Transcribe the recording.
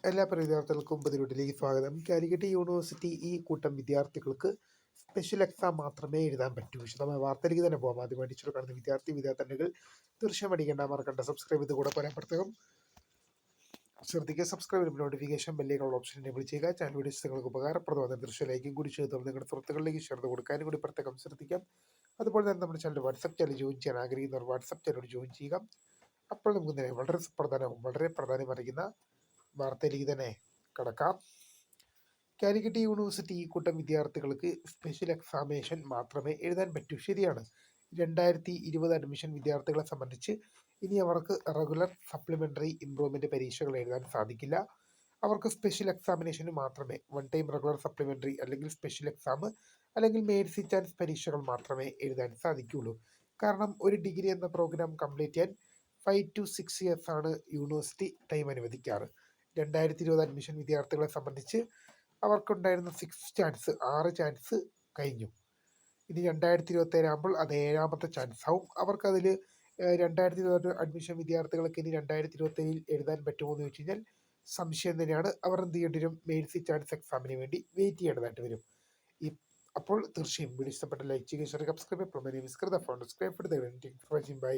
എല്ലാ പ്രിയ വിദ്യാർത്ഥികൾക്കും പുതിയൊട്ടിലേക്ക് സ്വാഗതം. കാലിക്കറ്റ് യൂണിവേഴ്സിറ്റി ഈ കൂട്ടം വിദ്യാർത്ഥികൾക്ക് സ്പെഷ്യൽ എക്സാം മാത്രമേ എഴുതാൻ പറ്റൂ. വിശദമായ വാർത്തയിലേക്ക് തന്നെ പോകാം. ആദ്യമായി ടീച്ചർ കാണുന്ന വിദ്യാർത്ഥിനികൾ തീർച്ചയായും അടിക്കേണ്ട മറക്കണ്ട സബ്സ്ക്രൈബ് ചെയ്ത് കൂടെ പറയാൻ പ്രത്യേകം ശ്രദ്ധിക്കുക. സബ്സ്ക്രൈബ് ചെയ്യുമ്പോൾ നോട്ടിഫിക്കേഷൻ ബെല്ലേക്കുള്ള ഓപ്ഷൻ എനേബിൾ ചെയ്യുക. ചാനൽ വീഡിയോസ് നിങ്ങൾക്ക് ഉപകാരപ്രദമായ ദൃശ്യ ലൈക്കും കൂടി ചെയ്ത് നിങ്ങളുടെ സുഹൃത്തുക്കളിലേക്ക് ഷെയർ കൊടുക്കാനും കൂടി പ്രത്യേകം ശ്രദ്ധിക്കാം. അതുപോലെ തന്നെ നമ്മുടെ ചാനൽ വാട്സപ്പ് ചാനൽ ജോയിൻ ചെയ്യാൻ ആഗ്രഹിക്കുന്നവർ വാട്സപ്പ് ചാനൽ ജോയിൻ ചെയ്യുക. അപ്പോൾ നമുക്ക് വളരെ പ്രധാനം അറിയുന്ന വാർത്തയിലേക്ക് തന്നെ കടക്കാം. കാലിക്കറ്റ് യൂണിവേഴ്സിറ്റി ഈ കൂട്ടം വിദ്യാർത്ഥികൾക്ക് സ്പെഷ്യൽ എക്സാമിനേഷൻ മാത്രമേ എഴുതാൻ പറ്റൂ. ശരിയാണ്. 2020 അഡ്മിഷൻ വിദ്യാർത്ഥികളെ സംബന്ധിച്ച് ഇനി അവർക്ക് റെഗുലർ സപ്ലിമെൻ്ററി ഇംപ്രൂവ്മെൻ്റ് പരീക്ഷകൾ എഴുതാൻ സാധിക്കില്ല. അവർക്ക് സ്പെഷ്യൽ എക്സാമിനേഷന് മാത്രമേ വൺ ടൈം റെഗുലർ സപ്ലിമെൻ്ററി അല്ലെങ്കിൽ സ്പെഷ്യൽ എക്സാം അല്ലെങ്കിൽ മേഴ്സി ചാൻസ് പരീക്ഷകൾ മാത്രമേ എഴുതാൻ സാധിക്കുകയുള്ളൂ. കാരണം ഒരു ഡിഗ്രി എന്ന പ്രോഗ്രാം കംപ്ലീറ്റ് ചെയ്യാൻ 5 to 6 years ആണ് യൂണിവേഴ്സിറ്റി ടൈം അനുവദിക്കാറ്. 2020 അഡ്മിഷൻ വിദ്യാർത്ഥികളെ സംബന്ധിച്ച് അവർക്കുണ്ടായിരുന്ന 6 ചാൻസ് കഴിഞ്ഞു. ഇനി 2027 ആകുമ്പോൾ അത് 7ാമത്തെ ചാൻസ് ആവും. അവർക്കതിൽ 2020 അഡ്മിഷൻ വിദ്യാർത്ഥികൾക്ക് ഇനി 2027 എഴുതാൻ പറ്റുമോ എന്ന് ചോദിച്ചു കഴിഞ്ഞാൽ സംശയം തന്നെയാണ്. അവർ എന്ത് ചെയ്യേണ്ടി വരും? മേഴ്സി ചാൻസ് എക്സാമിന് വേണ്ടി വെയിറ്റ് ചെയ്യേണ്ടതായിട്ട് വരും. അപ്പോൾ തീർച്ചയായും വീഡിയോ ഇഷ്ടപ്പെട്ട ലൈക്ക് ചെയ്യുക, സബ്സ്ക്രൈബ് ചെയ്യുക.